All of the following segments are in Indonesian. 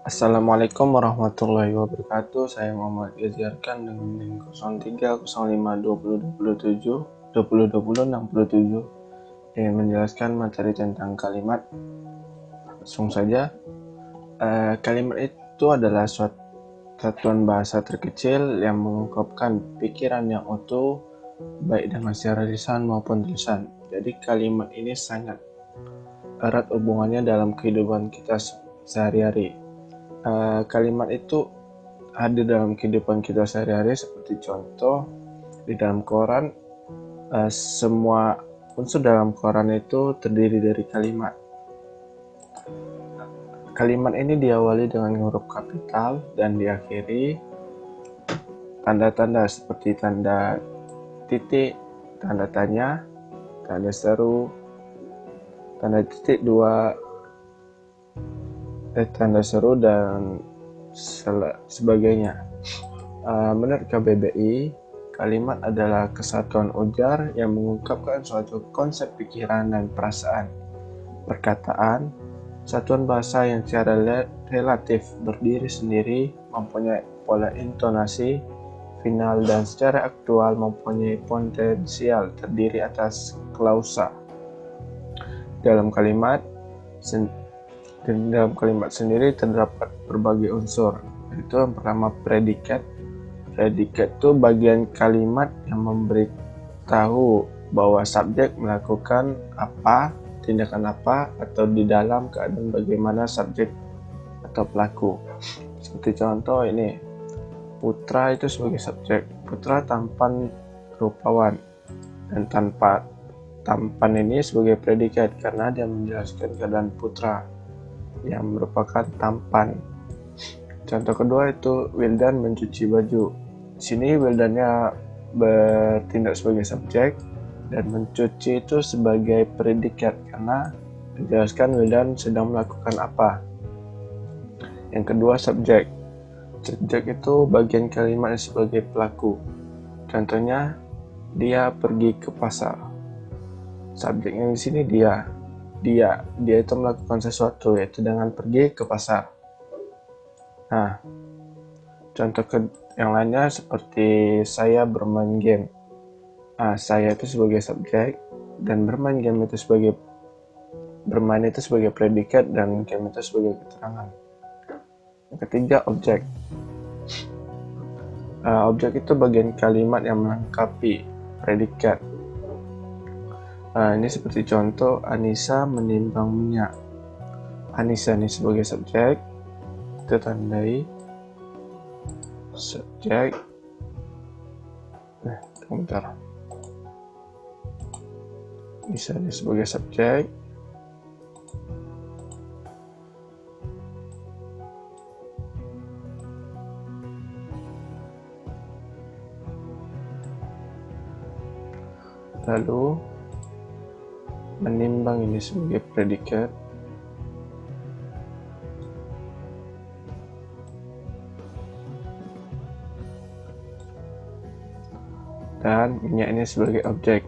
Assalamualaikum warahmatullahi wabarakatuh. Saya Muhammad Yaziarkan dengan NIM 03052020206027 ingin menjelaskan materi tentang kalimat. Langsung saja. Kalimat itu adalah suatu satuan bahasa terkecil yang mengungkapkan pikiran yang utuh, baik dengan secara lisan maupun tulisan. Jadi kalimat ini sangat erat hubungannya dalam kehidupan kita sehari-hari. Kalimat itu hadir dalam kehidupan kita sehari-hari, seperti contoh di dalam koran. Semua unsur dalam koran itu terdiri dari kalimat. Kalimat ini diawali dengan huruf kapital dan diakhiri tanda-tanda seperti tanda titik, tanda tanya, tanda seru, tanda titik dua, tanda seru, dan sebagainya. Menurut KBBI, kalimat adalah kesatuan ujar yang mengungkapkan suatu konsep pikiran dan perasaan. Perkataan, satuan bahasa yang secara relatif berdiri sendiri, mempunyai pola intonasi, final, dan secara aktual mempunyai potensial terdiri atas klausa. Dalam kalimat sendiri terdapat berbagai unsur. Itu yang pertama, predikat. Predikat itu bagian kalimat yang memberitahu bahwa subjek melakukan apa, tindakan apa, atau di dalam keadaan bagaimana subjek atau pelaku. Seperti contoh ini, Putra itu sebagai subjek. Putra tampan, rupawan, dan tampan ini sebagai predikat karena dia menjelaskan keadaan Putra yang merupakan tampan. Contoh kedua itu Wildan mencuci baju. Di sini Wildannya bertindak sebagai subjek dan mencuci itu sebagai predikat karena menjelaskan Wildan sedang melakukan apa. Yang kedua, subjek. Subjek itu bagian kalimat sebagai pelaku. Contohnya, dia pergi ke pasar. Subjeknya di sini dia itu melakukan sesuatu, yaitu dengan pergi ke pasar. Nah, contoh yang lainnya seperti saya bermain game. Saya itu sebagai subjek dan bermain itu sebagai predikat dan game itu sebagai keterangan. Yang ketiga, objek. Objek itu bagian kalimat yang melengkapi predikat. Ini seperti contoh, Anissa menimbang minyak. Anissa ini sebagai subjek, kita tandai subjek. Bentar. Anissa ini sebagai subjek. Lalu menimbang ini sebagai predikat. Dan minyak ini sebagai objek.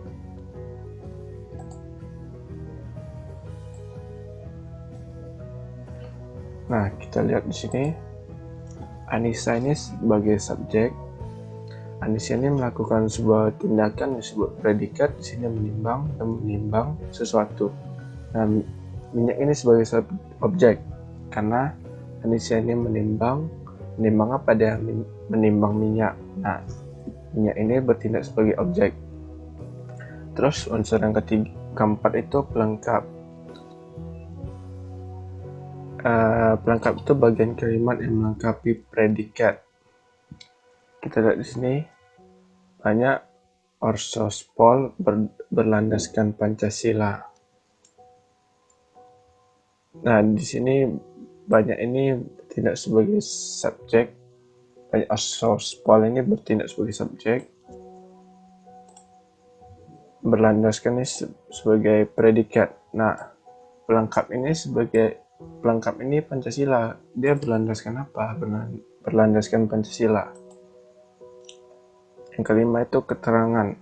Nah, kita lihat di sini. Anissa ini sebagai subjek. Anissa ini melakukan sebuah tindakan disebut predikat, di sini menimbang sesuatu. Nah, minyak ini sebagai objek karena Anissa ini menimbang apa, dia menimbang minyak. Nah, minyak ini bertindak sebagai objek. Terus unsur yang keempat itu pelengkap. Pelengkap itu bagian kalimat yang melengkapi predikat. Kita lihat di sini banyak orsospol berlandaskan Pancasila. Nah, di sini banyak ini bertindak sebagai subjek. Banyak orsospol ini bertindak sebagai subjek. Berlandaskan ini sebagai predikat. Nah, pelengkap ini Pancasila. Dia berlandaskan apa? Berlandaskan Pancasila. Yang kelima itu keterangan.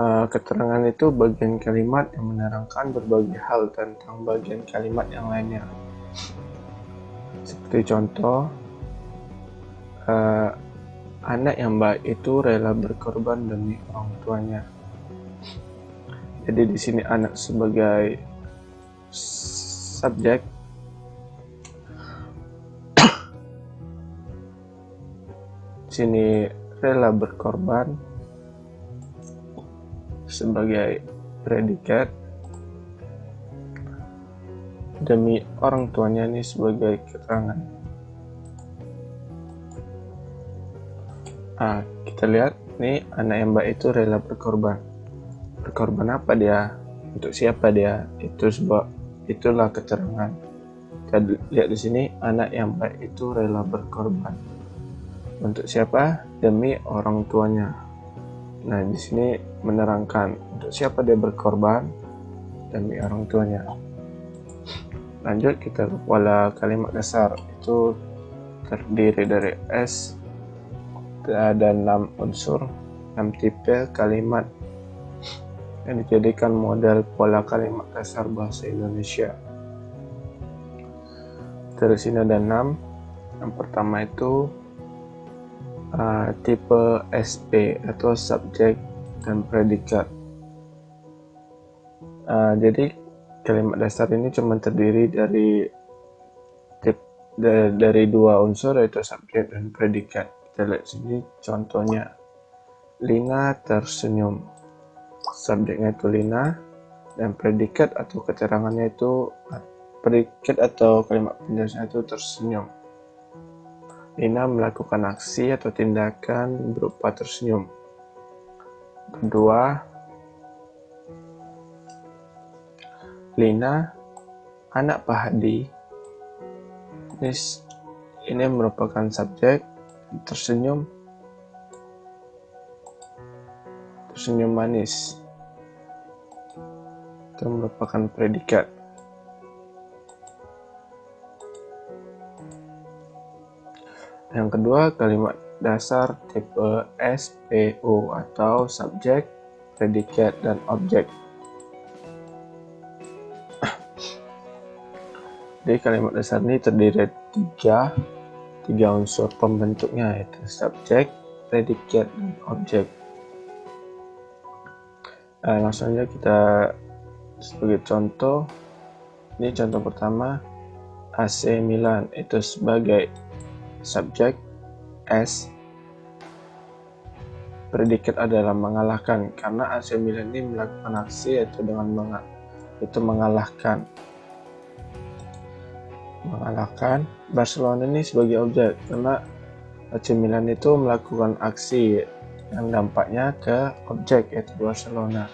Keterangan itu bagian kalimat yang menerangkan berbagai hal tentang bagian kalimat yang lainnya. Seperti contoh, anak yang baik itu rela berkorban demi orang tuanya. Jadi di sini anak sebagai subjek, sini rela berkorban sebagai predikat, demi orang tuanya ini sebagai keterangan. Kita lihat nih, anak yang baik itu rela berkorban. Berkorban apa dia? Untuk siapa dia? Itulah keterangan. Kita lihat di sini, anak yang baik itu rela berkorban. Untuk siapa? Demi orang tuanya. Nah, di sini menerangkan untuk siapa dia berkorban, demi orang tuanya. Lanjut kita ke pola kalimat dasar. Itu terdiri dari S, ada 6 unsur, 6 tipe kalimat yang dijadikan model pola kalimat dasar bahasa Indonesia. Dari sini ada 6. Yang pertama itu tipe SP atau subjek dan predikat. Jadi kalimat dasar ini cuma terdiri dari 2 unsur, yaitu subjek dan predikat. Kita lihat sini contohnya. Lina tersenyum. Subjeknya itu Lina, dan predikat atau keterangannya itu predikat atau kalimat penjelasan itu tersenyum. Lina melakukan aksi atau tindakan berupa tersenyum. Kedua, Lina, anak Pak Hadi. Ini merupakan subjek, tersenyum manis. Itu merupakan predikat. Yang kedua, kalimat dasar tipe SPO atau subjek, predikat, dan objek. Jadi kalimat dasar ini terdiri dari tiga unsur pembentuknya, yaitu subjek, predikat, dan objek. Langsung saja kita sebagai contoh. Ini contoh pertama, AC Milan itu sebagai subjek S, predikat adalah mengalahkan, karena AC Milan ini melakukan aksi yaitu dengan mengalahkan. Barcelona ini sebagai objek, karena AC Milan itu melakukan aksi yang dampaknya ke objek, yaitu Barcelona.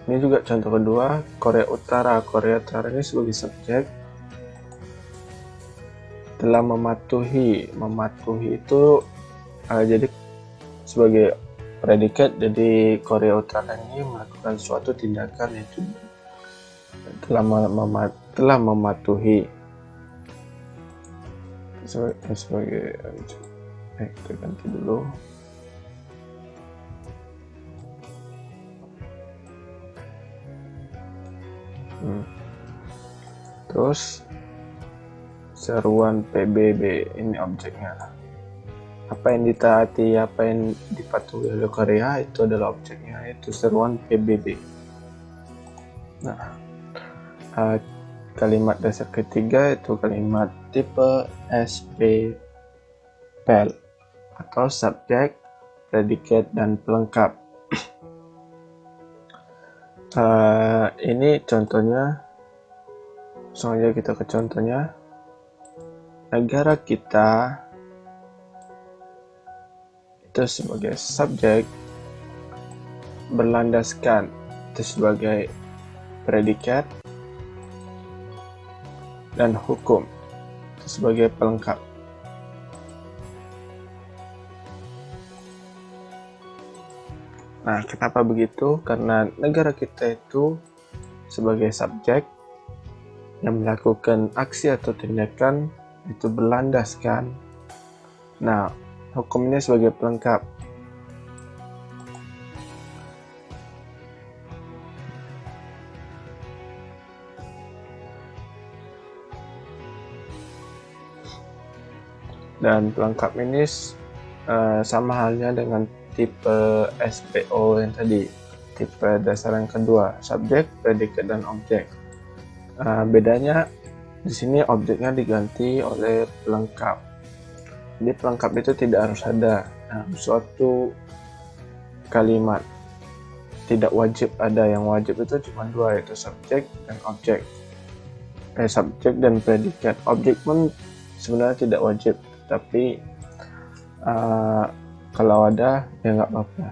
Ini juga contoh kedua, Korea Utara. Korea Utara ini sebagai subjek telah mematuhi. Mematuhi itu jadi sebagai predikat. Jadi Korea Utara ini melakukan suatu tindakan yaitu telah mematuhi. Sebagai kita ganti dulu. Terus seruan PBB, ini objeknya. Apa yang ditaati, apa yang dipatuhi oleh Korea itu adalah objeknya, yaitu seruan PBB. Nah, kalimat dasar ketiga itu kalimat tipe SPPL atau subjek, predikat, dan pelengkap. Ini contohnya, langsung aja kita ke contohnya. Negara kita itu sebagai subjek, berlandaskan itu sebagai predikat, dan hukum itu sebagai pelengkap. Nah, kenapa begitu? Karena negara kita itu sebagai subjek yang melakukan aksi atau tindakan itu berlandaskan Nah, hukum ini sebagai pelengkap. Dan pelengkap ini sama halnya dengan tipe SPO yang tadi, tipe dasar yang kedua, subjek, predikat, dan objek. Bedanya di sini objeknya diganti oleh pelengkap. Jadi pelengkap itu tidak harus ada dalam suatu kalimat, tidak wajib ada. Yang wajib itu cuma dua, yaitu subjek dan objek. Subjek dan predikat. Objek pun sebenarnya tidak wajib, tapi kalau ada ya nggak apa-apa.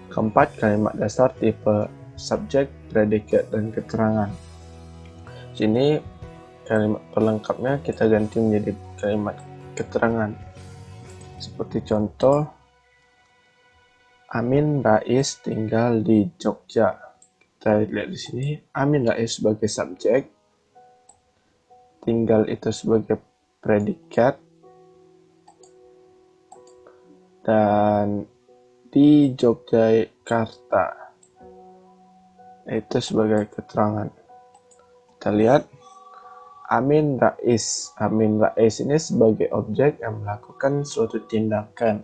Keempat, kalimat dasar tipe subjek, predikat, dan keterangan. Sini kalimat pelengkapnya kita ganti menjadi kalimat keterangan. Seperti contoh, Amin Rais tinggal di Jogja. Kita lihat di sini, Amin Rais sebagai subjek, tinggal itu sebagai predikat, dan di Yogyakarta itu sebagai keterangan. Kita lihat Amin Rais. Amin Rais ini sebagai objek yang melakukan suatu tindakan,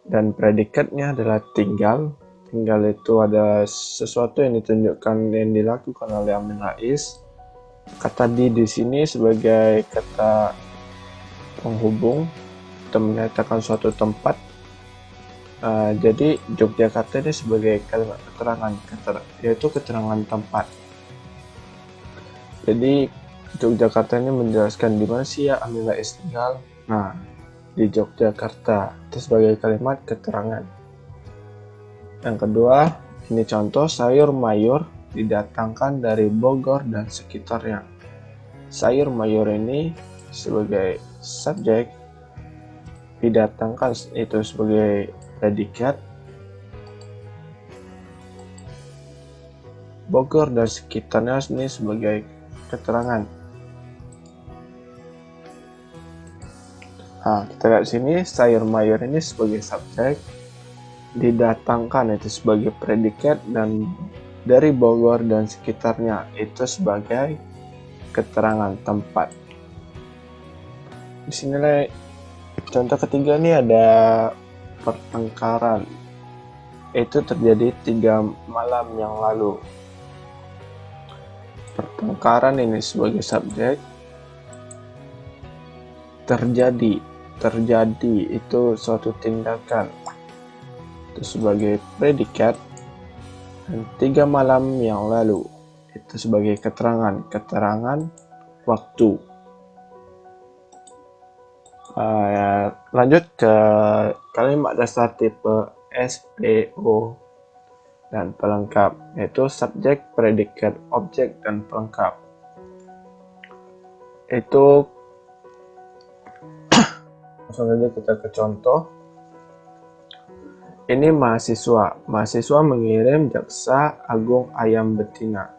dan predikatnya adalah tinggal. Tinggal itu ada sesuatu yang ditunjukkan yang dilakukan oleh Amin Rais. Kata di sini sebagai kata penghubung atau menyatakan suatu tempat. Jadi Yogyakarta ini sebagai kalimat keterangan, yaitu keterangan tempat. Jadi Yogyakarta ini menjelaskan di mana sih ya Amin Rais tinggal. Nah, di Yogyakarta itu sebagai kalimat keterangan. Yang kedua, ini contoh, sayur mayur didatangkan dari Bogor dan sekitarnya. Sayur mayur ini sebagai subjek, didatangkan itu sebagai predikat, Bogor dan sekitarnya ini sebagai keterangan. Nah, kita lihat sini, sayur mayur ini sebagai subjek, didatangkan itu sebagai predikat, dan dari Bogor dan sekitarnya itu sebagai keterangan tempat. Di sini contoh ketiga nih ada pertengkaran. Itu terjadi 3 malam yang lalu. Pertengkaran ini sebagai subjek, terjadi itu suatu tindakan itu sebagai predikat, dan 3 malam yang lalu itu sebagai keterangan waktu. Lanjut ke kalimat dasar tipe SPO dan pelengkap, yaitu subjek, predikat, objek, dan pelengkap. Itu langsung saja kita ke contoh. Ini mahasiswa mengirim jaksa agung ayam betina.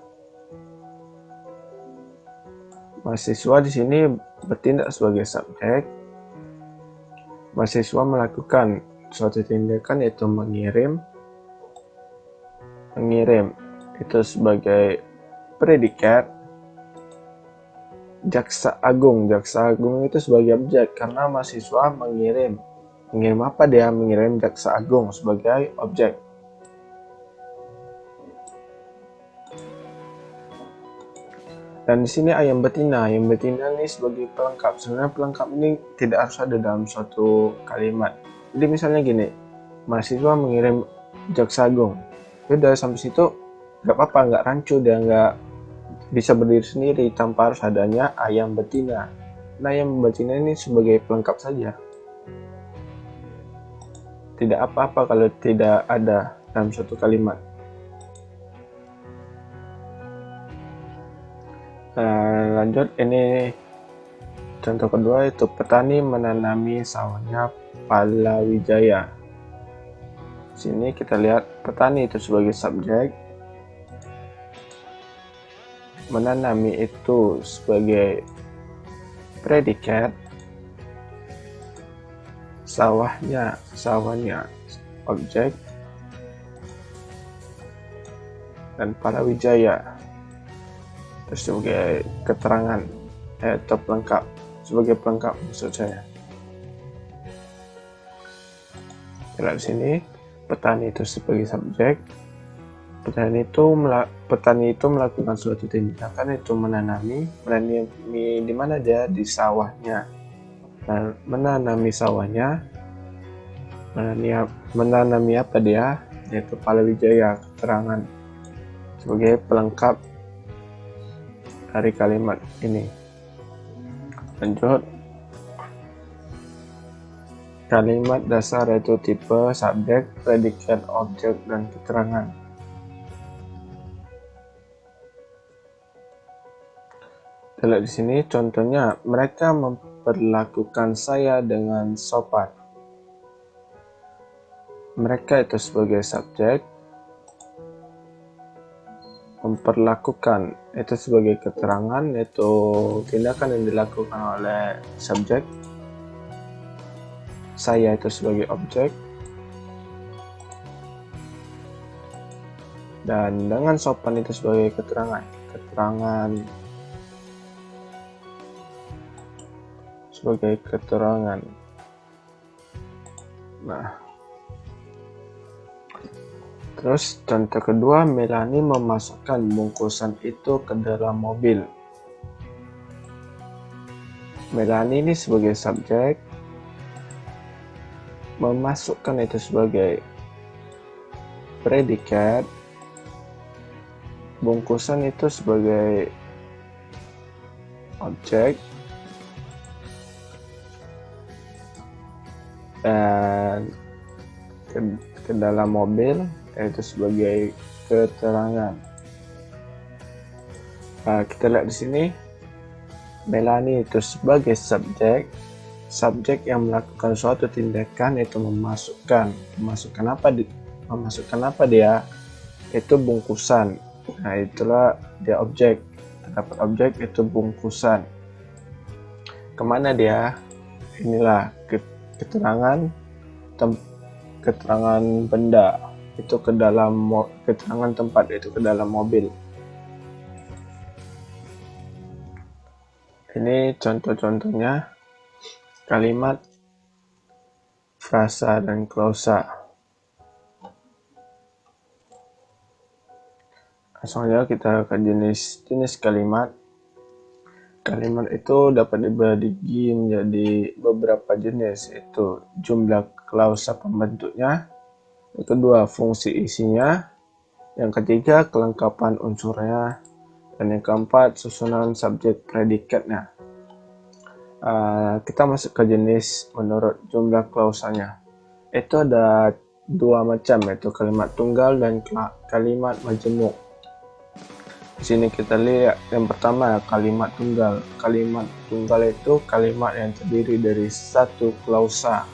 Mahasiswa di sini bertindak sebagai subjek. Mahasiswa melakukan suatu tindakan yaitu mengirim itu sebagai predikat. Jaksa agung itu sebagai objek karena mahasiswa mengirim apa dia? Mengirim jaksa agung sebagai objek. Dan di sini ayam betina ini sebagai pelengkap. Sebenarnya pelengkap ini tidak harus ada dalam suatu kalimat. Jadi misalnya gini, mahasiswa mengirim jaksa agung. Udah sampai situ nggak apa-apa, nggak rancu, dia nggak bisa berdiri sendiri tanpa harus adanya ayam betina. Nah, ayam betina ini sebagai pelengkap saja. Tidak apa-apa kalau tidak ada dalam suatu kalimat. Lanjut, ini contoh kedua, itu petani menanami sawahnya Palawijaya. Sini kita lihat petani itu sebagai subjek, menanami itu sebagai predikat, sawahnya objek, dan Palawijaya itu sebagai keterangan atau pelengkap, sebagai pelengkap maksud saya. Lihat di sini, petani itu sebagai subjek. Petani itu melakukan suatu tindakan, itu menanami di mana dia, di sawahnya. Dan menanami sawahnya, menanami apa dia, yaitu Palawijaya, keterangan sebagai pelengkap dari kalimat ini. Lanjut, kalimat dasar yaitu tipe, subjek, predikat, objek, dan keterangan. Lihat di sini contohnya, mereka memperlakukan saya dengan sopan. Mereka itu sebagai subjek, memperlakukan itu sebagai keterangan, yaitu tindakan yang dilakukan oleh subjek. Saya itu sebagai objek, dan dengan sopan itu sebagai keterangan sebagai keterangan. Nah, terus contoh kedua, Melanie memasukkan bungkusan itu ke dalam mobil. Melanie ini sebagai subjek, memasukkan itu sebagai predikat, bungkusan itu sebagai objek, dan ke dalam mobil itu sebagai keterangan. Kita lihat di sini, Melanie itu sebagai subjek yang melakukan suatu tindakan, yaitu memasukkan apa dia, itu bungkusan. Nah, itulah dia objek. Terdapat objek itu bungkusan. Kemana dia? Inilah keterangan benda, itu ke dalam keterangan tempat, itu ke dalam mobil. Ini contoh-contohnya kalimat, frasa, dan klausa. Langsung aja kita ke jenis kalimat. Kalimat itu dapat dibagi menjadi beberapa jenis, yaitu jumlah klausa pembentuknya, yang kedua fungsi isinya, yang ketiga kelengkapan unsurnya, dan yang keempat susunan subjek predikatnya. Kita masuk ke jenis menurut jumlah klausanya. Itu ada dua macam, yaitu kalimat tunggal dan kalimat majemuk. Di sini kita lihat yang pertama, kalimat tunggal. Kalimat tunggal itu kalimat yang terdiri dari satu klausa.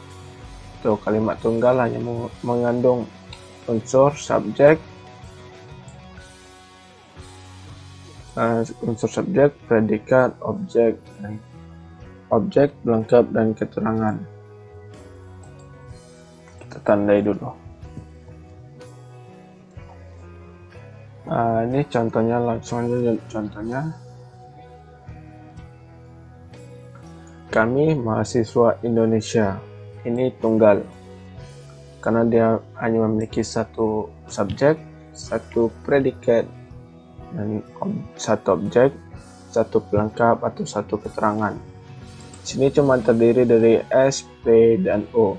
Itu kalimat tunggal hanya mengandung unsur subjek, predikat, objek, pelengkap, dan keterangan. Kita tandai dulu. Ini contohnya, langsung aja contohnya. Kami mahasiswa Indonesia. Ini tunggal, karena dia hanya memiliki satu subjek, satu predikat, dan satu objek, satu pelengkap atau satu keterangan. Sini cuma terdiri dari S, P, dan O.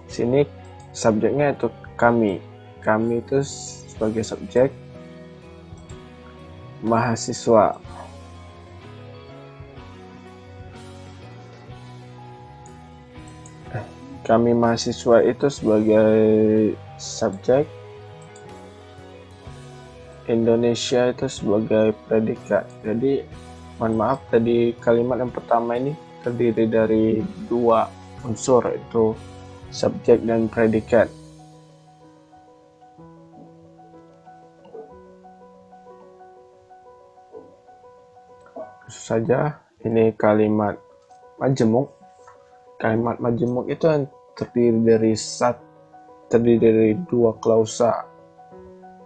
Sini subjeknya itu kami. Kami itu sebagai subjek, mahasiswa. Kami mahasiswa itu sebagai subjek, Indonesia itu sebagai predikat. Jadi mohon maaf, tadi kalimat yang pertama ini terdiri dari dua unsur, yaitu subjek dan predikat. Saja Ini kalimat majemuk. Kalimat majemuk itu yang terdiri dari dua klausa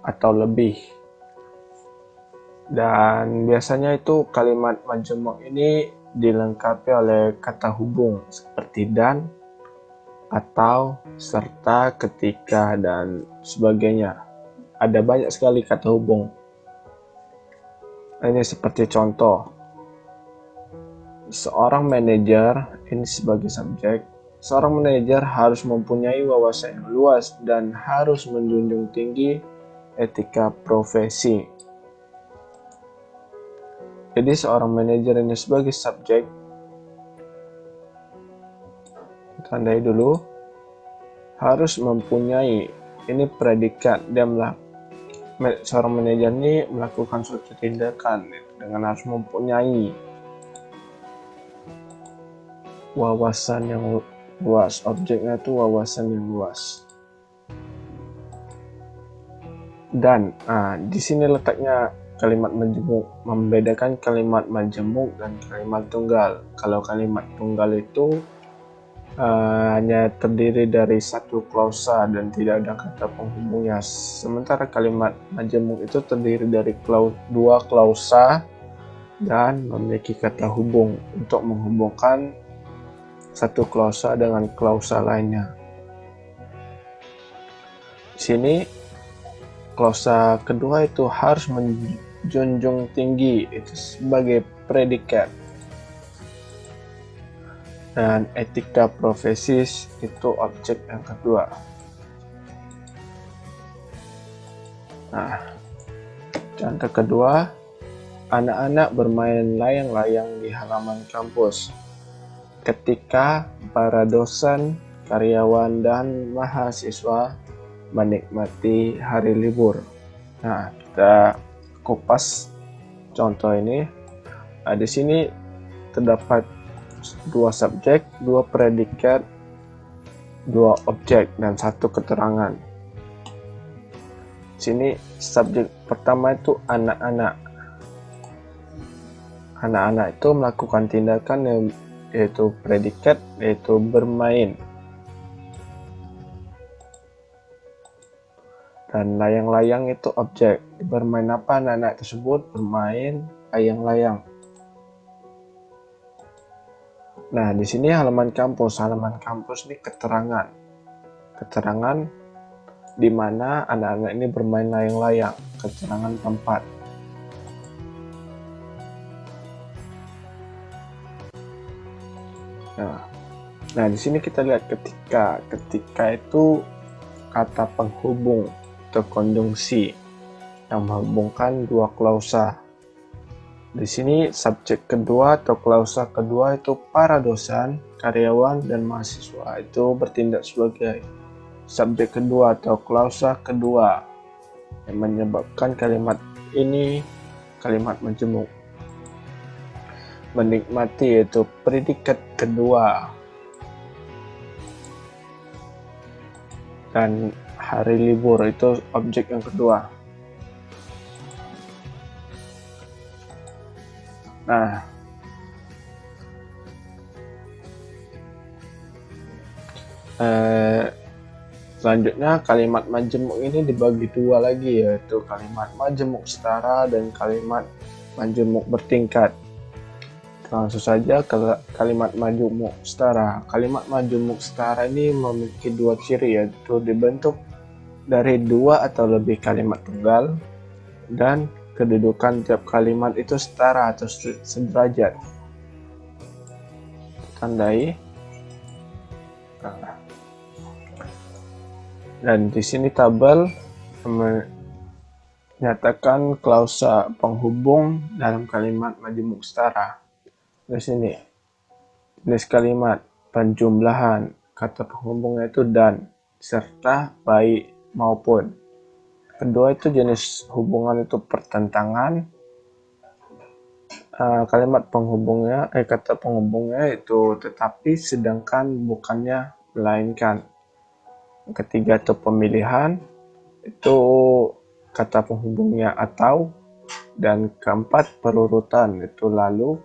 atau lebih. Dan biasanya itu kalimat majemuk ini dilengkapi oleh kata hubung seperti dan, atau, serta, ketika, dan sebagainya. Ada banyak sekali kata hubung. Ini seperti contoh. Seorang manajer, ini sebagai subjek, seorang manajer harus mempunyai wawasan yang luas dan harus menjunjung tinggi etika profesi. Jadi seorang manajer ini sebagai subjek, tandai dulu, harus mempunyai, ini predikat, seorang manajer ini melakukan suatu tindakan dengan harus mempunyai wawasan yang luas. Objeknya itu wawasan yang luas. Dan di sini letaknya kalimat majemuk, membedakan kalimat majemuk dan kalimat tunggal. Kalau kalimat tunggal itu hanya terdiri dari satu klausa dan tidak ada kata penghubungnya. Sementara kalimat majemuk itu terdiri dari dua klausa dan memiliki kata hubung untuk menghubungkan satu klausa dengan klausa lainnya. Di sini klausa kedua itu harus menjunjung tinggi, itu sebagai predikat. Dan etika profesis itu objek yang kedua. Contoh kedua, anak-anak bermain layang-layang di halaman kampus ketika para dosen, karyawan, dan mahasiswa menikmati hari libur. Kita kupas contoh ini. Di sini terdapat dua subjek, dua predikat, dua objek, dan satu keterangan. Sini subjek pertama itu anak-anak. Anak-anak itu melakukan tindakan yaitu predikat, yaitu bermain. Dan layang-layang itu objek. Bermain apa anak-anak tersebut? Bermain layang-layang. Nah, di sini halaman kampus. Halaman kampus ini keterangan. Keterangan di mana anak-anak ini bermain layang-layang. Keterangan tempat. Nah, di sini kita lihat ketika. Ketika itu kata penghubung atau konjungsi yang menghubungkan dua klausa. Di sini subjek kedua atau klausa kedua itu para dosen, karyawan, dan mahasiswa itu bertindak sebagai subjek kedua atau klausa kedua yang menyebabkan kalimat ini kalimat majemuk. Menikmati yaitu predikat kedua. Dan hari libur itu objek yang kedua. Nah, selanjutnya kalimat majemuk ini dibagi dua lagi, yaitu kalimat majemuk setara dan kalimat majemuk bertingkat. Langsung saja ke kalimat majemuk setara. Kalimat majemuk setara ini memiliki dua ciri, yaitu dibentuk dari dua atau lebih kalimat tunggal dan kedudukan tiap kalimat itu setara atau sederajat. Tandai. Dan di sini tabel menyatakan klausa penghubung dalam kalimat majemuk setara. Di sini jenis kalimat penjumlahan, kata penghubungnya itu dan, serta, baik, maupun. Kedua itu jenis hubungan itu pertentangan. Kalimat penghubungnya, kata penghubungnya itu tetapi, sedangkan, bukannya, melainkan. Ketiga itu pemilihan, itu kata penghubungnya atau. Dan keempat perurutan, itu lalu,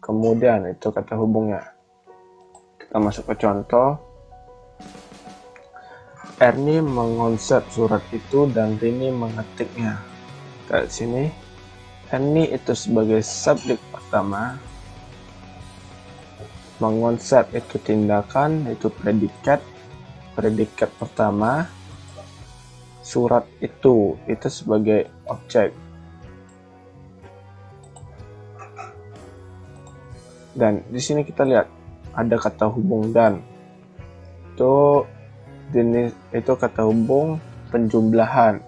kemudian, itu kata hubungnya. Kita masuk ke contoh. Ernie mengonsep surat itu dan Rini mengetiknya. Ke sini, Ernie itu sebagai subjek pertama, mengonsep itu tindakan, itu predikat pertama, surat itu sebagai objek. Dan di sini kita lihat ada kata hubung dan. Itu jenis itu kata hubung penjumlahan.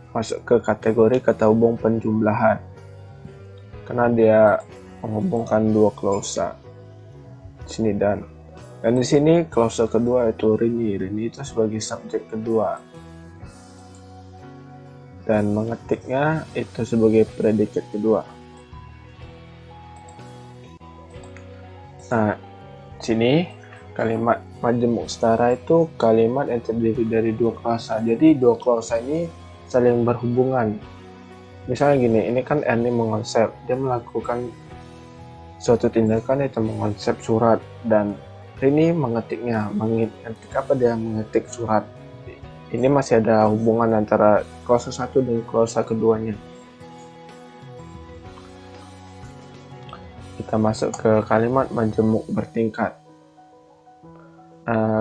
Masuk ke kategori kata hubung penjumlahan. Karena dia menghubungkan dua klausa. Di sini dan. Dan di sini klausa kedua itu Rini. Rini itu sebagai subjek kedua. Dan mengetiknya itu sebagai predikat kedua. Nah, sini kalimat majemuk setara itu kalimat yang terdiri dari dua klausa. Jadi dua klausa ini saling berhubungan. Misalnya gini, ini kan Ernie mengonsep, dia melakukan suatu tindakan itu mengonsep surat, dan Rini mengetiknya. Mengetik apa? Dia mengetik surat. Ini masih ada hubungan antara klausa satu dan klausa keduanya. Kita masuk ke kalimat majemuk bertingkat.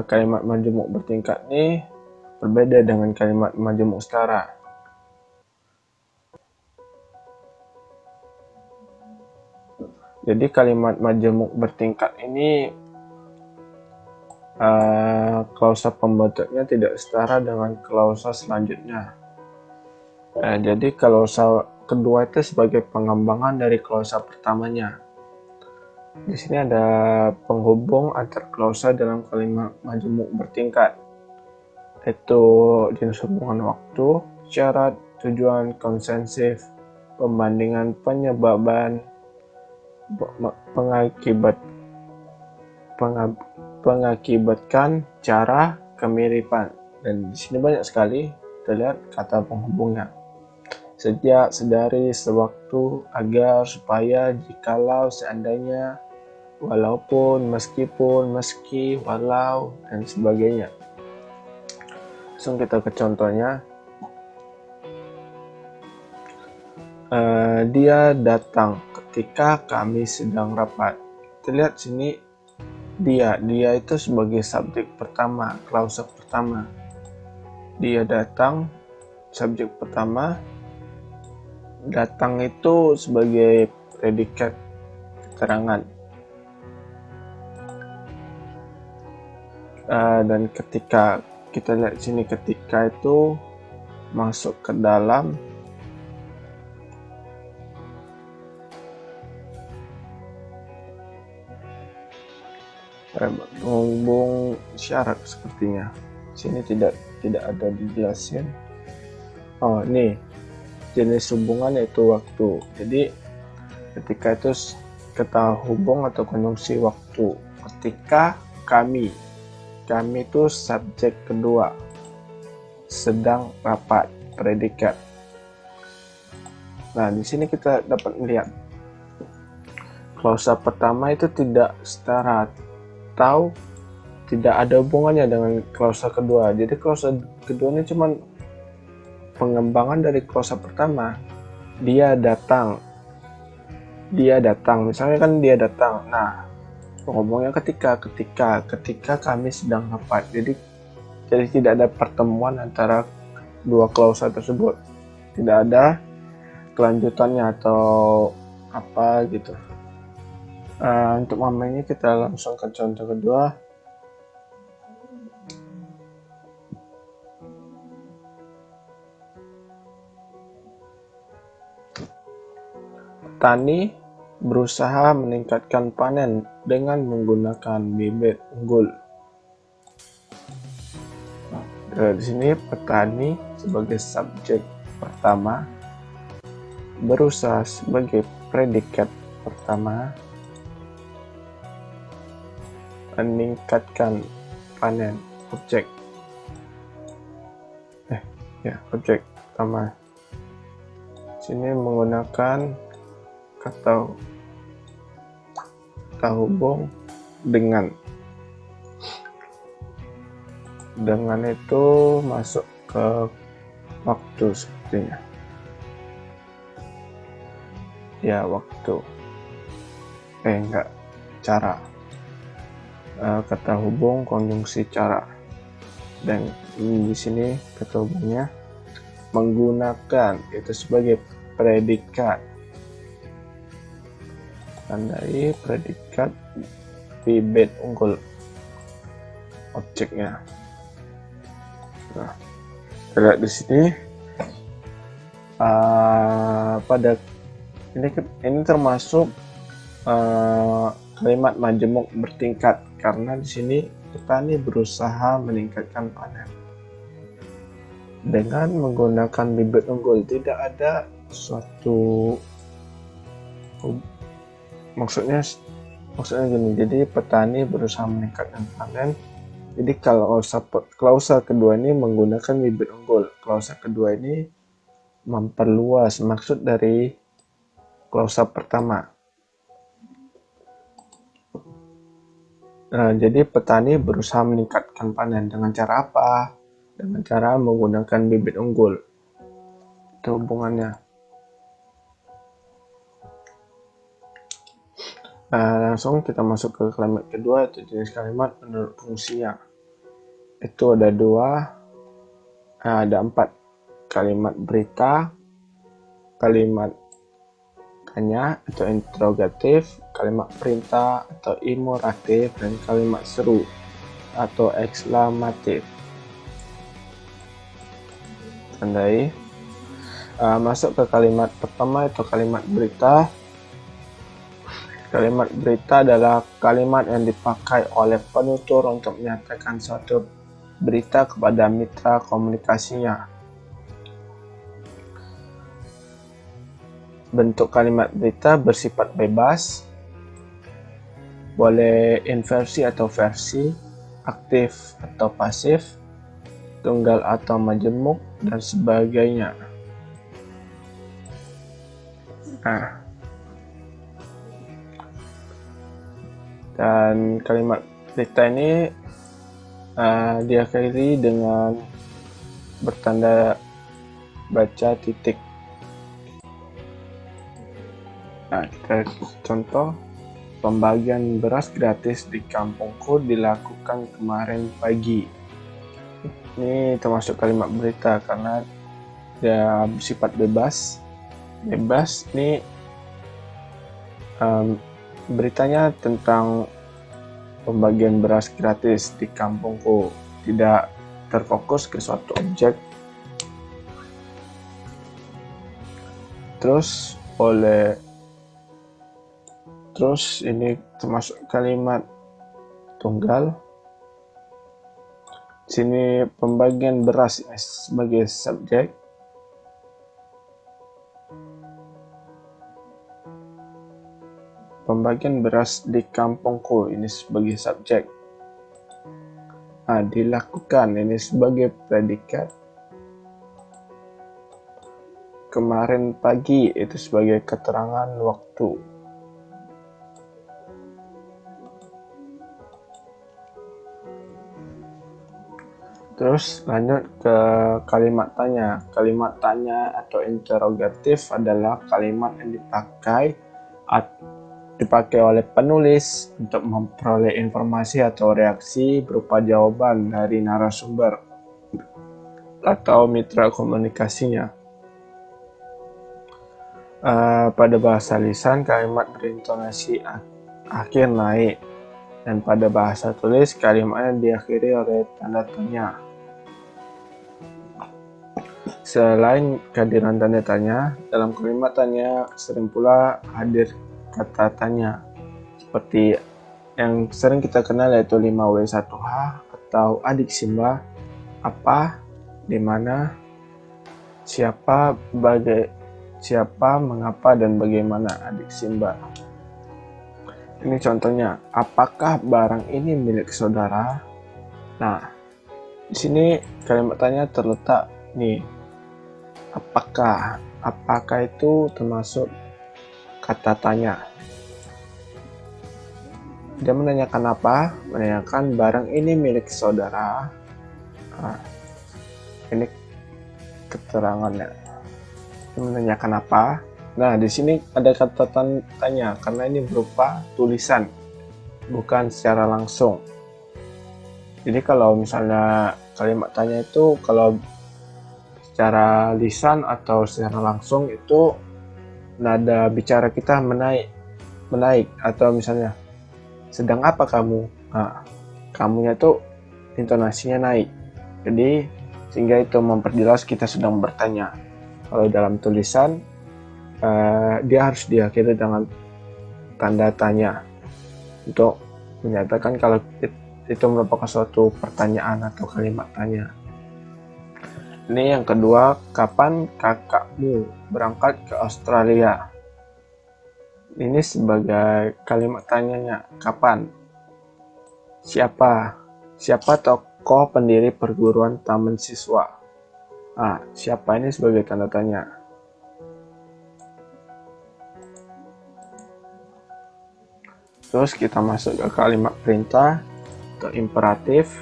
Kalimat majemuk bertingkat ini berbeda dengan kalimat majemuk setara. Jadi kalimat majemuk bertingkat ini klausa pembentuknya tidak setara dengan klausa selanjutnya. Jadi klausa kedua itu sebagai pengembangan dari klausa pertamanya. Di sini ada penghubung antar klausa dalam kalimat majemuk bertingkat, yaitu jenis hubungan waktu, syarat, tujuan, konsensif, pembandingan, penyebaban, pengakibatkan, cara, kemiripan. Dan di sini banyak sekali terlihat kata penghubungnya. Sejak, sedari, sewaktu, agar, supaya, jikalau, seandainya, walaupun, meskipun, meski, walau, dan sebagainya. Langsung kita ke contohnya. Dia datang ketika kami sedang rapat. Kita lihat sini dia itu sebagai subjek pertama, klausa pertama. Dia datang, subjek pertama. Datang itu sebagai predikat keterangan. Dan ketika kita lihat sini, ketika itu masuk ke dalam penghubung syarat sepertinya. Sini tidak ada dijelasin. Oh, ini jenis hubungan yaitu waktu. Jadi ketika itu kata hubung atau konjungsi waktu. Ketika kami itu subjek kedua, sedang rapat, predikat. Nah, di sini kita dapat melihat klausa pertama itu tidak setara atau tidak ada hubungannya dengan klausa kedua. Jadi klausa kedua ini cuma pengembangan dari klausa pertama. Dia datang, misalnya kan dia datang. Nah, penghubungnya ketika kami sedang rapat. Jadi tidak ada pertemuan antara dua klausa tersebut, tidak ada kelanjutannya atau apa gitu. Untuk memahaminya kita langsung ke contoh kedua. Petani berusaha meningkatkan panen dengan menggunakan bibit unggul. Di sini petani sebagai subjek pertama, berusaha sebagai predikat pertama, meningkatkan panen objek. Objek pertama. Sini menggunakan kata kata hubung dengan. Dengan itu masuk ke waktu sepertinya. Ya, waktu. Enggak, cara. Kata hubung konjungsi cara. Dan di sini kata hubungnya menggunakan itu sebagai predikat. Tandai predikat bibit unggul objeknya. Nah, lihat di sini pada ini termasuk kalimat majemuk bertingkat karena di sini petani berusaha meningkatkan panen dengan menggunakan bibit unggul. Tidak ada suatu maksudnya gini. Jadi petani berusaha meningkatkan panen. Jadi kalau klausa kedua ini menggunakan bibit unggul. Klausa kedua ini memperluas maksud dari klausa pertama. Jadi petani berusaha meningkatkan panen dengan cara apa? Dengan cara menggunakan bibit unggul. Itu hubungannya. Langsung kita masuk ke kalimat kedua, itu jenis kalimat menurut fungsinya. Itu ada empat. Kalimat berita, kalimat tanya atau interrogatif, kalimat perintah atau imperatif, dan kalimat seru atau ekslamatif. Tandai. Masuk ke kalimat pertama, itu kalimat berita. Kalimat berita adalah kalimat yang dipakai oleh penutur untuk menyatakan suatu berita kepada mitra komunikasinya. Bentuk kalimat berita bersifat bebas, boleh inversi atau versi, aktif atau pasif, tunggal atau majemuk, dan sebagainya. Dan kalimat berita ini diakhiri dengan bertanda baca titik. Kita contoh, pembagian beras gratis di kampungku dilakukan kemarin pagi. Ini termasuk kalimat berita karena dia bersifat bebas. Bebas ini beritanya tentang pembagian beras gratis di kampungku, tidak terfokus ke suatu objek. Terus ini termasuk kalimat tunggal. Sini pembagian beras sebagai subjek. Pembagian beras di kampungku ini sebagai subjek. Dilakukan ini sebagai predikat. Kemarin pagi itu sebagai keterangan waktu. Terus lanjut ke kalimat tanya. Kalimat tanya atau interrogatif adalah kalimat yang dipakai oleh penulis untuk memperoleh informasi atau reaksi berupa jawaban dari narasumber atau mitra komunikasinya. Pada bahasa lisan, kalimat berintonasi akhir naik, dan pada bahasa tulis, kalimatnya diakhiri oleh tanda tanya. Selain kehadiran tanda tanya, dalam kalimat tanya sering pula hadir kata tanya, seperti yang sering kita kenal yaitu 5W1H atau adik Simba, apa, di mana, siapa, mengapa, dan bagaimana adik Simba. Ini contohnya, apakah barang ini milik saudara? Nah, di sini kalimat tanya terletak nih, apakah itu termasuk kata tanya. Dia menanyakan apa? Menanyakan barang ini milik saudara. Nah, ini keterangannya. Dia menanyakan apa? Nah, di sini ada kata tanya karena ini berupa tulisan, bukan secara langsung. Jadi kalau misalnya kalimat tanya itu kalau secara lisan atau secara langsung itu nada bicara kita menaik atau misalnya sedang apa kamu? Nah, kamunya tuh intonasinya naik. Jadi sehingga itu memperjelas kita sedang bertanya. Kalau dalam tulisan dia harus diakhiri dengan tanda tanya untuk menyatakan kalau itu merupakan suatu pertanyaan atau kalimat tanya. Ini yang kedua, kapan kakakmu berangkat ke Australia? Ini sebagai kalimat tanyanya, kapan? Siapa? Siapa tokoh pendiri perguruan taman siswa? Nah, siapa ini sebagai tanda tanya. Terus kita masuk ke kalimat perintah atau imperatif.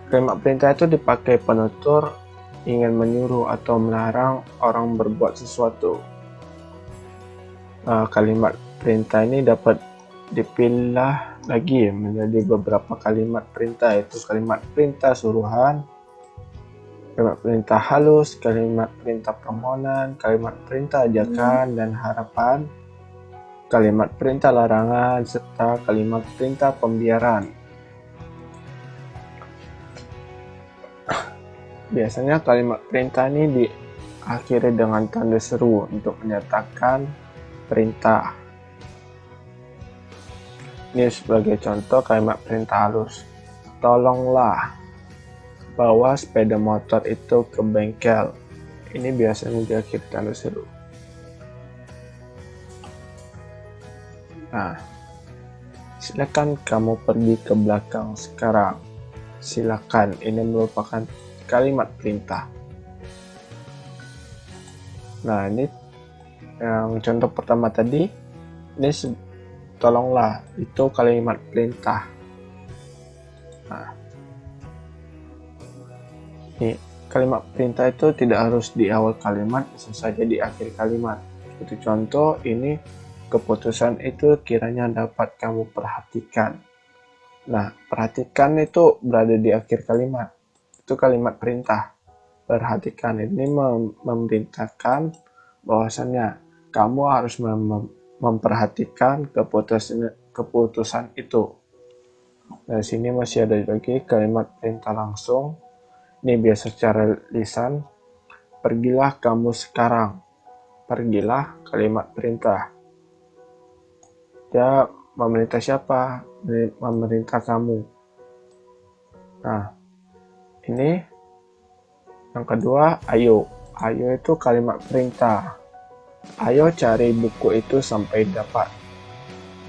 Kalimat perintah itu dipakai penutur ingin menyuruh atau melarang orang berbuat sesuatu. Kalimat perintah ini dapat dipilih lagi menjadi beberapa kalimat perintah, yaitu kalimat perintah suruhan, kalimat perintah halus, kalimat perintah permohonan, kalimat perintah ajakan dan harapan, kalimat perintah larangan, serta kalimat perintah pembiaran. Biasanya kalimat perintah ini diakhiri dengan tanda seru untuk menyatakan perintah. Ini sebagai contoh kalimat perintah halus. Tolonglah bawa sepeda motor itu ke bengkel. Ini biasanya diakhiri tanda seru. Nah, silakan kamu pergi ke belakang sekarang. Silakan, ini merupakan kalimat perintah. Nah, ini yang contoh pertama tadi, ini tolonglah, itu kalimat perintah. Nah, ini kalimat perintah itu tidak harus di awal kalimat, bisa saja di akhir kalimat. Itu contoh, ini keputusan itu kiranya dapat kamu perhatikan. Nah, perhatikan itu berada di akhir kalimat. Itu kalimat perintah. Perhatikan ini memerintahkan bahwasannya kamu harus memperhatikan keputusan itu. Dari sini masih ada lagi kalimat perintah langsung. Ini biasa secara lisan. Pergilah kamu sekarang. Pergilah kalimat perintah. Dia memerintah siapa? Memerintah kamu. Nah, ini yang kedua, ayo. Ayo itu kalimat perintah. Ayo cari buku itu sampai dapat.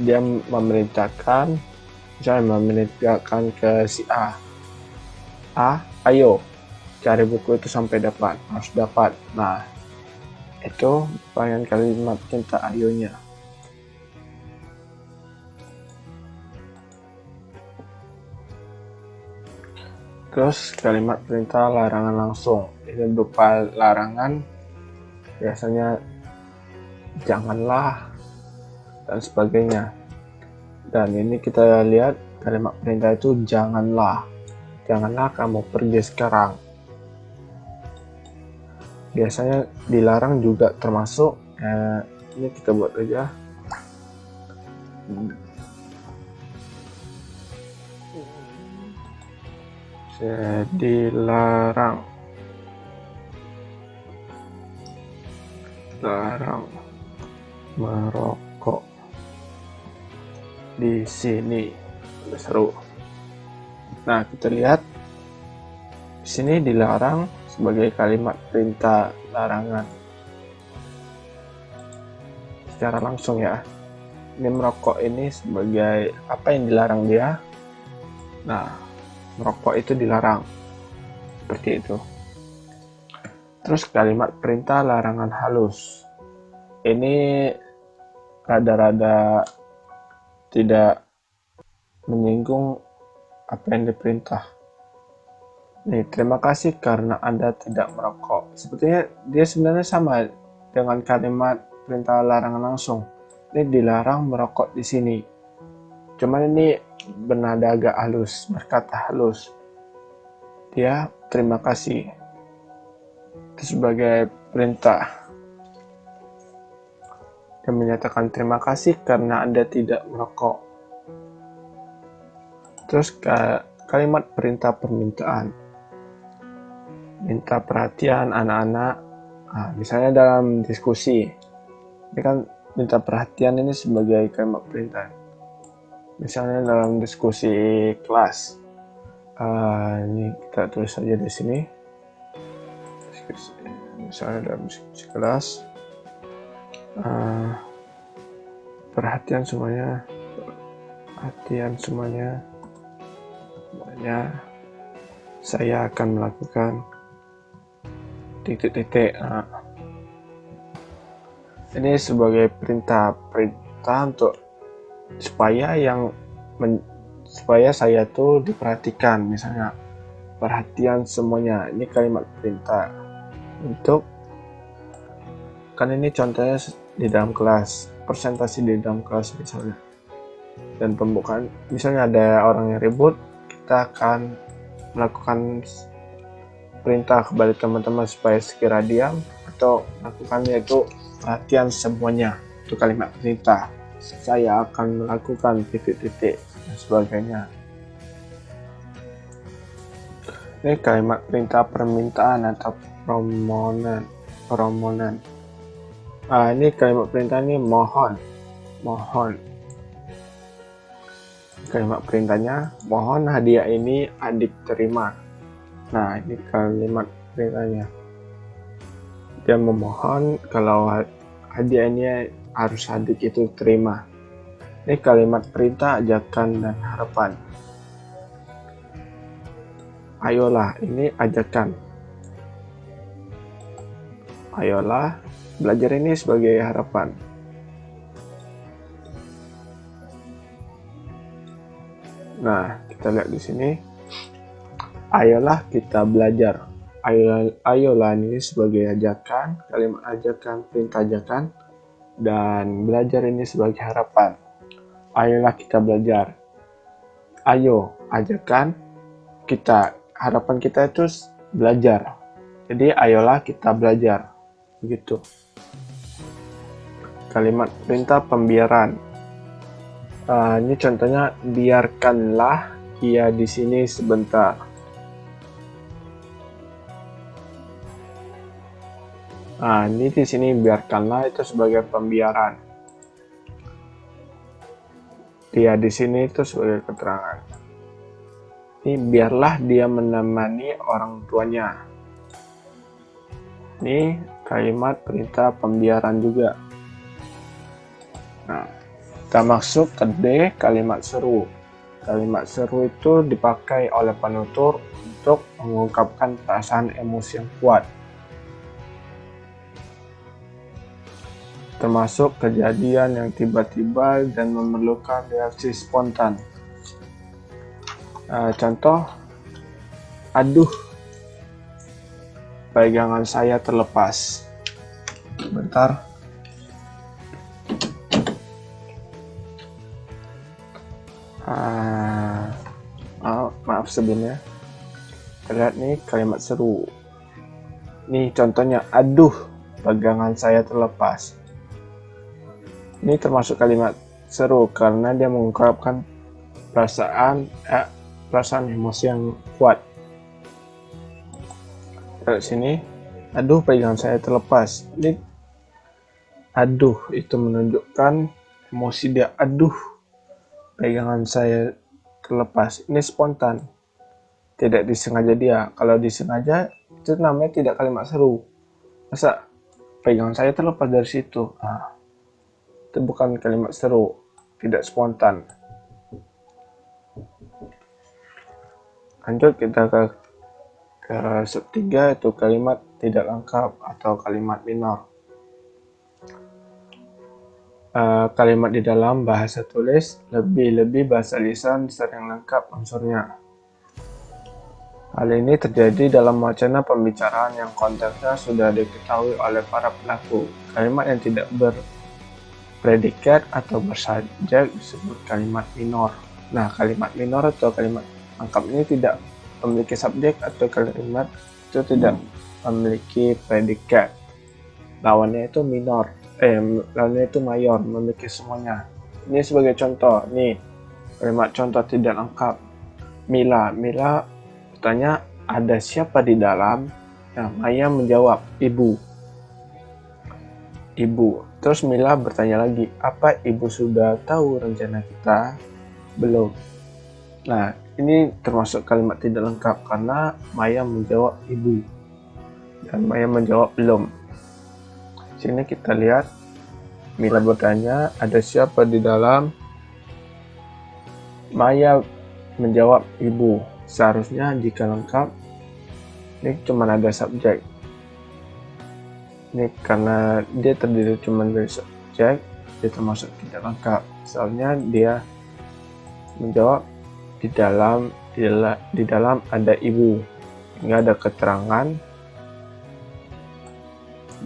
Dia memerintahkan, misalnya memerintahkan ke si A. Ayo cari buku itu sampai dapat. Harus dapat. Nah, itu bagian kalimat perintah ayonya. Terus kalimat perintah larangan langsung. Ini berupa larangan, biasanya janganlah dan sebagainya. Dan ini kita lihat kalimat perintah itu janganlah. Janganlah kamu pergi sekarang. Biasanya dilarang juga termasuk, ini kita buat aja. Dilarang merokok di sini. Seru. Nah, kita lihat di sini dilarang sebagai kalimat perintah larangan secara langsung ya. Ini merokok ini sebagai apa yang dilarang dia. Nah, merokok itu dilarang seperti itu. Terus kalimat perintah larangan halus ini rada-rada tidak menyinggung apa yang diperintah. Nih, terima kasih karena Anda tidak merokok. Sepertinya dia sebenarnya sama dengan kalimat perintah larangan langsung. Ini dilarang merokok di sini. Cuman ini bernada agak halus, berkata halus. Dia terima kasih. Itu sebagai perintah. Dia menyatakan terima kasih karena Anda tidak merokok. Terus kalimat perintah permintaan. Minta perhatian anak-anak. Nah, misalnya dalam diskusi. Ini kan minta perhatian ini sebagai kalimat perintah. Misalnya dalam diskusi kelas. Ini kita tulis saja di sini. Misalnya dalam diskusi kelas. Perhatian semuanya. Semuanya, saya akan melakukan titik-titik. Ini sebagai perintah untuk supaya saya tuh diperhatikan, misalnya perhatian semuanya. Ini kalimat perintah untuk, kan ini contohnya di dalam kelas, presentasi di dalam kelas misalnya. Dan pembukaan, misalnya ada orang yang ribut, kita akan melakukan perintah kepada teman-teman supaya segera diam atau melakukan, yaitu perhatian semuanya. Itu kalimat perintah. Saya akan melakukan titik-titik dan sebagainya. Ini kalimat perintah permintaan atau permohonan. Ini kalimat perintah ini mohon. Kalimat perintahnya, mohon hadiah ini adik terima. Nah, ini kalimat perintahnya. Dia memohon kalau hadiah ini harus adik itu terima. Ini kalimat perintah, ajakan, dan harapan. Ayolah, ini ajakan. Ayolah, belajar ini sebagai harapan. Nah, kita lihat di sini. Ayolah kita belajar. Ayolah ini sebagai ajakan, kalimat ajakan, perintah ajakan, dan belajar ini sebagai harapan. Ayolah kita belajar. Ayo, ajakan, kita, harapan kita itu belajar. Jadi ayolah kita belajar. Begitu. Kalimat perintah pembiaran. Ini contohnya, biarkanlah ia di sini sebentar. Ini di sini biarkanlah itu sebagai pembiaran. Dia di sini itu sebagai keterangan. Ini biarlah dia menemani orang tuanya. Ini kalimat perintah pembiaran juga. Nah, kita masuk ke D, kalimat seru. Kalimat seru itu dipakai oleh penutur untuk mengungkapkan perasaan emosi yang kuat, termasuk kejadian yang tiba-tiba dan memerlukan reaksi spontan. Contoh, aduh, pegangan saya terlepas. Bentar. Maaf sebelumnya. Lihat nih kalimat seru. Nih contohnya, aduh, pegangan saya terlepas. Ini termasuk kalimat seru karena dia mengungkapkan perasaan emosi yang kuat. Lihat sini, aduh, pegangan saya terlepas. Ini aduh itu menunjukkan emosi dia. Aduh, pegangan saya terlepas. Ini spontan, tidak disengaja dia. Kalau disengaja itu namanya tidak kalimat seru. Masa pegangan saya terlepas dari situ? Itu bukan kalimat seru, tidak spontan. Lanjut kita ke sub 3, itu kalimat tidak lengkap atau kalimat minor. kalimat di dalam bahasa tulis, lebih-lebih bahasa lisan sering lengkap unsurnya. Hal ini terjadi dalam wacana pembicaraan yang konteksnya sudah diketahui oleh para pelaku. Kalimat yang tidak berpredikat atau bersubjek disebut kalimat minor. Nah, kalimat minor atau kalimat lengkap ini tidak memiliki subjek atau kalimat itu tidak memiliki predikat. Lawannya itu minor. Lawannya itu mayor, memiliki semuanya. Ini sebagai contoh. Nih, kalimat contoh tidak lengkap. Mila bertanya, ada siapa di dalam? Nah, Maya menjawab, ibu. Terus Mila bertanya lagi, apa ibu sudah tahu rencana kita? Belum. Nah, ini termasuk kalimat tidak lengkap karena Maya menjawab ibu dan Maya menjawab belum. Sini kita lihat, Mila bertanya, ada siapa di dalam? Maya menjawab ibu. Seharusnya jika lengkap, ini cuma ada subjek. Ini karena dia terdiri cuma dari subjek, dia termasuk tidak lengkap. Soalnya dia menjawab di dalam ada ibu, nggak ada keterangan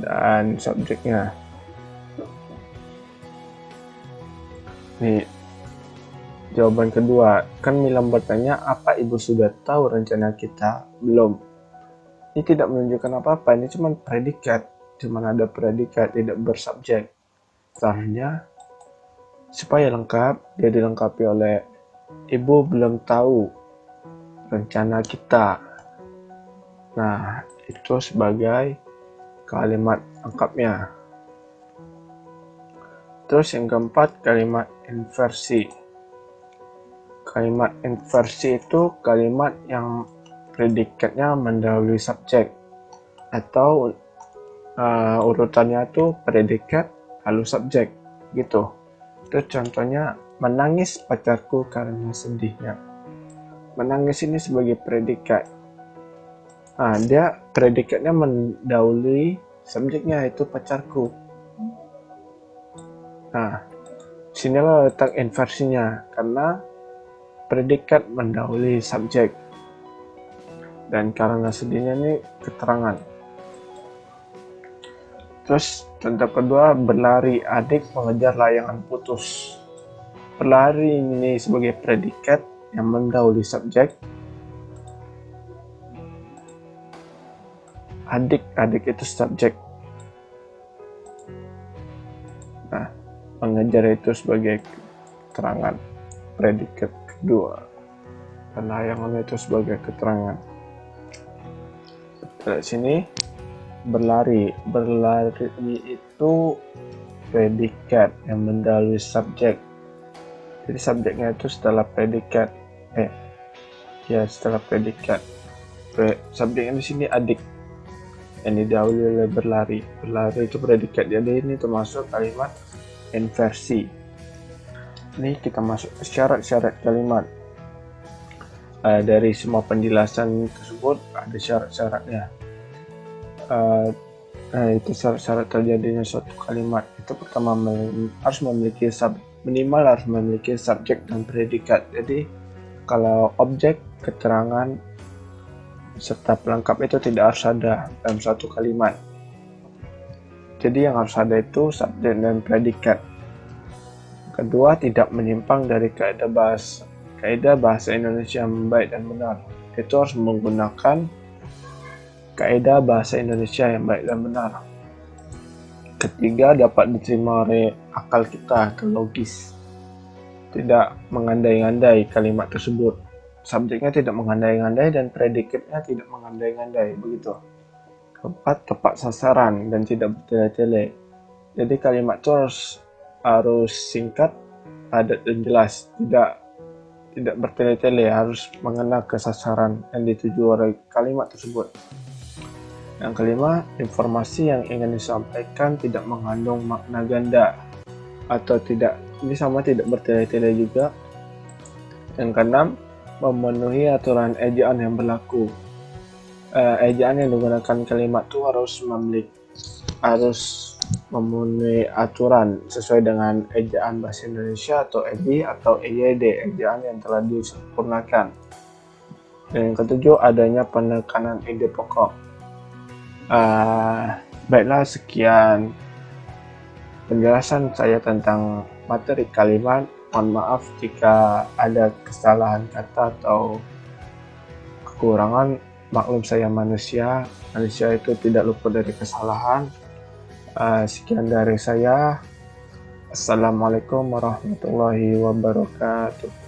dan subjeknya. Nih, jawaban kedua, kan Mila bertanya, apa ibu sudah tahu rencana kita? Belum. Ini tidak menunjukkan apa-apa, ini cuma predikat. Cuma ada predikat, tidak bersubjek. Seharusnya, supaya lengkap, dia dilengkapi oleh ibu belum tahu rencana kita. Nah, itu sebagai kalimat lengkapnya. Terus yang keempat, kalimat inversi. Kalimat inversi itu kalimat yang predikatnya mendahului subjek atau urutannya itu predikat lalu subjek gitu. Itu contohnya, menangis pacarku karena sedihnya. Menangis ini sebagai predikat. Nah, dia predikatnya mendahului subjeknya itu pacarku. Nah, sinilah letak inversinya karena predikat mendahului subjek dan karena sedihnya ini keterangan. Terus contoh kedua, berlari, adik mengejar layangan putus. Berlari ini sebagai predikat yang mendahului subjek. Adik itu subjek. Nah, mengejar itu sebagai keterangan, predikat kedua. Dan layangan itu sebagai keterangan. Lihat sini, berlari itu predikat yang mendahului subjek. Jadi subjeknya itu setelah predikat. Setelah predikat. Subjeknya di sini adik yang didahului oleh berlari. Berlari itu predikat. Jadi ini termasuk kalimat inversi. Ini kita masuk ke syarat-syarat kalimat. Dari semua penjelasan tersebut ada syarat-syaratnya. Itu syarat-syarat terjadinya suatu kalimat. Itu pertama harus memiliki minimal harus memiliki subjek dan predikat. Jadi kalau objek, keterangan, serta pelengkap itu tidak harus ada dalam suatu kalimat. Jadi yang harus ada itu subjek dan predikat. Kedua, tidak menyimpang dari kaidah bahasa Indonesia yang baik dan benar. Itu harus menggunakan kaidah bahasa Indonesia yang baik dan benar. Ketiga, dapat diterima oleh akal kita atau logis. Tidak mengandai-andai kalimat tersebut. Subjeknya tidak mengandai-andai dan predikatnya tidak mengandai-andai, begitu. Keempat, tepat sasaran dan tidak bertele-tele. Jadi kalimat itu harus singkat, padat dan jelas. Tidak bertele-tele, harus mengena ke sasaran yang dituju oleh kalimat tersebut. Yang kelima, informasi yang ingin disampaikan tidak mengandung makna ganda atau tidak bertele-tele juga. Yang keenam, memenuhi aturan ejaan yang berlaku. Ejaan yang digunakan kalimat itu harus memenuhi aturan sesuai dengan ejaan bahasa Indonesia atau EBI atau EYD, ejaan yang telah disempurnakan. Dan yang ketujuh, adanya penekanan ide pokok. Baiklah, sekian penjelasan saya tentang materi kalimat. Mohon maaf jika ada kesalahan kata atau kekurangan. Maklum, saya manusia itu tidak luput dari kesalahan. Sekian dari saya. Assalamualaikum warahmatullahi wabarakatuh.